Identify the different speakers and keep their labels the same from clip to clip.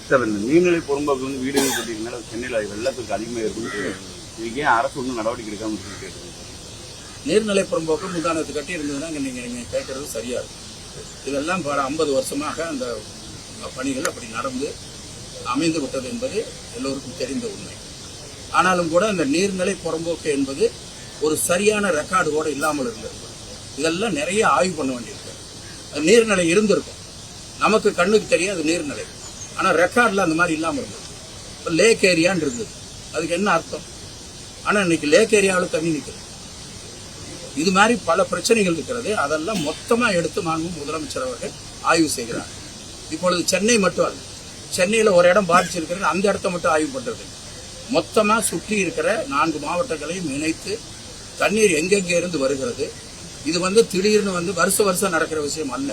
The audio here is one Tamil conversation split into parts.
Speaker 1: சார், இந்த நீர்நிலை புறம்போக்கு வந்து வீடுகள் கட்டினால சென்னையில் வெள்ளத்துக்கு அதிகமாக இருக்குது. இதுக்கு ஏன் அரசு ஒன்றும் நடவடிக்கை எடுக்காமல் கேட்டுருக்கோம்.
Speaker 2: நீர்நிலை புறம்போக்கு முதானத்து கட்டி இருந்ததுன்னா நீங்கள் கேட்கறது சரியா இருக்கும். இதெல்லாம் 50 வருஷமாக அந்த பணிகள் அப்படி நடந்து அமைந்து விட்டது என்பது எல்லோருக்கும் தெரிந்த உண்மை. ஆனாலும் கூட இந்த நீர்நிலை புறம்போக்கு என்பது ஒரு சரியான ரெக்கார்டோடு இல்லாமல் இருந்தது. இதெல்லாம் நிறைய ஆய்வு பண்ண வேண்டியிருக்கு. நீர்நிலை இருந்திருக்கும், நமக்கு கண்ணுக்கு தெரியாது நீர்நிலை, ஆனால் ரெக்கார்டில் அந்த மாதிரி இல்லாமல் இருந்தது. இப்போ லேக் ஏரியான்னு இருந்தது, அதுக்கு என்ன அர்த்தம்? ஆனால் இன்னைக்கு லேக் ஏரியாவில் தண்ணி நிற்குது. இது மாதிரி பல பிரச்சனைகள் இருக்கிறது. அதெல்லாம் மொத்தமாக எடுத்து மாண்பு முதலமைச்சர் அவர்கள் ஆய்வு செய்கிறார். இப்பொழுது சென்னை மட்டும் அல்ல, சென்னையில் ஒரு இடம் பாதிச்சிருக்கிறது, அந்த இடத்த மட்டும் ஆய்வு பண்ணுறது. மொத்தமாக சுற்றி இருக்கிற 4 மாவட்டங்களையும் இணைத்து தண்ணீர் எங்கெங்கே இருந்து வருகிறது. இது வந்து திடீர்னு வருஷம் நடக்கிற விஷயம் அல்ல.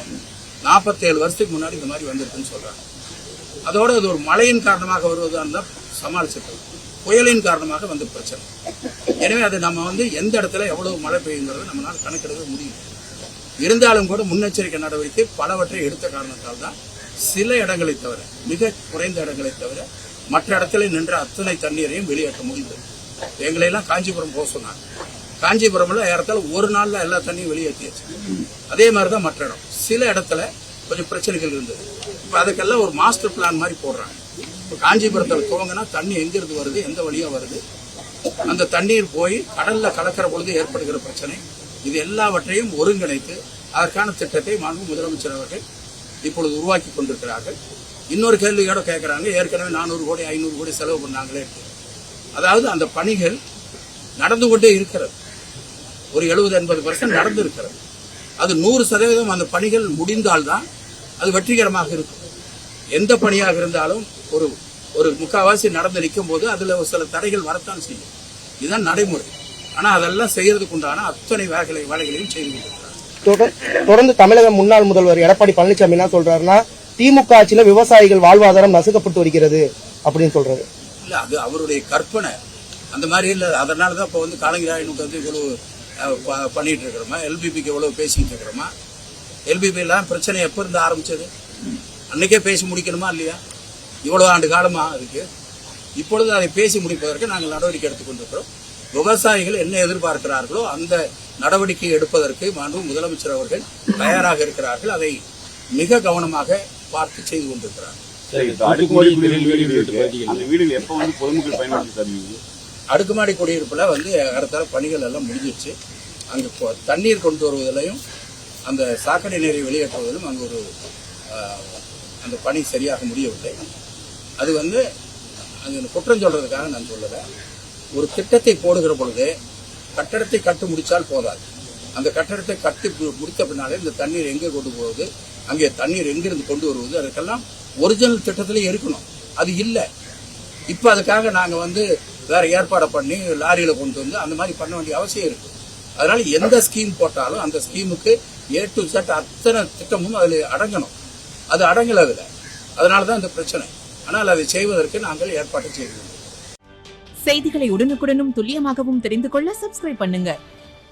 Speaker 2: 47 வருஷத்துக்கு முன்னாடி இந்த மாதிரி வந்திருக்குன்னு சொல்றாங்க. அதோடு அது ஒரு மழையின் காரணமாக வருவதாக இருந்தால் சமாளிச்சிருக்கோம். புயலின் காரணமாக வந்து பிரச்சனை. எனவே அது நம்ம எந்த இடத்துல எவ்வளவு மழை பெய்யுங்கிறது நம்மளால் கணக்கெடுக்க முடியும். இருந்தாலும் கூட முன்னெச்சரிக்கை நடவடிக்கை பலவற்றை எடுத்த காரணத்தால் தான் சில இடங்களை தவிர, மிக குறைந்த இடங்களை தவிர மற்ற இடத்துல நின்ற அத்தனை தண்ணீரையும் வெளியேற்ற முடிந்தது. எங்களையெல்லாம் காஞ்சிபுரம் போக சொன்னாங்க. காஞ்சிபுரம்ல ஏறத்தாழ ஒரு நாள்ல எல்லா தண்ணியும் வெளியேற்றியாச்சு. அதே மாதிரிதான் மற்ற இடம். சில இடத்துல கொஞ்சம் பிரச்சனைகள் இருந்தது. இப்ப அதுக்கெல்லாம் ஒரு மாஸ்டர் பிளான் மாதிரி போடுறாங்க. இப்போ காஞ்சிபுரத்தில் துவங்கினா தண்ணி எங்கிருந்து வருது, எந்த வழியா வருது, அந்த தண்ணீர் போய் கடல்ல கலக்கிற பொழுது ஏற்படுகிற பிரச்சனை, இது எல்லாவற்றையும் ஒருங்கிணைத்து அதற்கான திட்டத்தை மாண்பு முதலமைச்சர் அவர்கள் இப்பொழுது உருவாக்கி கொண்டிருக்கிறார்கள். இன்னொரு கேள்வியோட கேட்கிறாங்க, ஏற்கனவே 400 கோடி 500 கோடி செலவு பண்ணாங்களே. அதாவது அந்த பணிகள் நடந்து கொண்டே இருக்கிறது. ஒரு 70-80% நடந்து இருக்கிறது. அது 100% அந்த பணிகள் முடிந்தால்தான் அது வெற்றிகரமாக இருக்கும். எந்த பணியாக இருந்தாலும் ஒரு முக்காவாசி நடந்து நிற்கும் போது அதுல ஒரு சில தடைகள் வரத்தான் செய்யும். இதுதான் நடைமுறை. ஆனா அதெல்லாம் செய்யறதுக்கு உண்டான அத்தனை வேலைகளையும் செய்து கொண்டிருக்கிறார்.
Speaker 3: தொடர்ந்து தமிழக முன்னாள் முதல்வர் எடப்பாடி பழனிசாமி என்ன சொல்றாருன்னா, திமுக ஆட்சியில விவசாயிகள் வாழ்வாதாரம் நசுக்கப்பட்டு வருகிறது அப்படின்னு சொல்றாரு.
Speaker 2: இல்ல, அது அவருடைய கற்பனை. அந்த மாதிரி இல்ல. அதனாலதான் இப்ப கலைஞராயனுக்கு இவ்வளவு பண்ணிட்டு இருக்கிறோமா, எல்பிபிக்கு எவ்வளவு பேசிட்டு இருக்கிறோமா. எல்பிபி எல்லாம் பிரச்சனை எப்ப இருந்து ஆரம்பிச்சது? அன்னைக்கே பேசி முடிக்கணுமா இல்லையா? இவ்வளவு ஆண்டு காலமா அதுக்கு. இப்பொழுது அதை பேசி முடிப்பதற்கு நாங்கள் நடவடிக்கை எடுத்துக்கொண்டிருக்கிறோம். விவசாயிகள் என்ன எதிர்பார்க்கிறார்களோ அந்த நடவடிக்கை எடுப்பதற்கு மாண்பு முதலமைச்சர் அவர்கள் தயாராக இருக்கிறார்கள். அதை மிக கவனமாக பார்த்து செய்து கொண்டிருக்கிறார்கள். அடுக்குமாடி குடியிருப்புல அடுத்த பணிகள் எல்லாம் முடிஞ்சிருச்சு. அங்கு தண்ணீர் கொண்டு வருவதிலையும் அந்த சாக்கடை நீரை வெளியேற்றுவதிலும் அங்கு அந்த பணி சரியாக முடியவில்லை. அது அங்க குற்றம் சொல்றதுக்காக நான் சொல்லல. ஒரு திட்டத்தை போடுகிற பொழுது கட்டடத்தை கட்டு முடிச்சால் போதாது. அந்த கட்டடத்தை கட்டி முடித்த பின்னாலே இந்த தண்ணீர் எங்கே கொண்டு போவது, அங்கே தண்ணீர் எங்கிருந்து கொண்டு வருவது, அதுக்கெல்லாம் ஒரிஜினல் திட்டத்திலே இருக்கணும். அது இல்லை. இப்ப அதுக்காக நாங்க வேற ஏற்பாடு பண்ணி லாரியில கொண்டு அந்த மாதிரி பண்ண வேண்டிய அவசியம் இருக்கு. அதனால எந்த ஸ்கீம் போட்டாலும் அந்த ஸ்கீமுக்கு A to Z அத்தனை திட்டமும் அதுல அடங்கணும். அது அடங்கல அதுல. அதனாலதான் இந்த பிரச்சனை. ஆனால் அதை செய்வதற்கு நாங்கள் ஏற்பாடு செய்கிறோம்.
Speaker 4: செய்திகளை உடனுக்குடனும் துல்லியமாகவும் தெரிந்து கொள்ள சப்ஸ்கிரைப் பண்ணுங்க.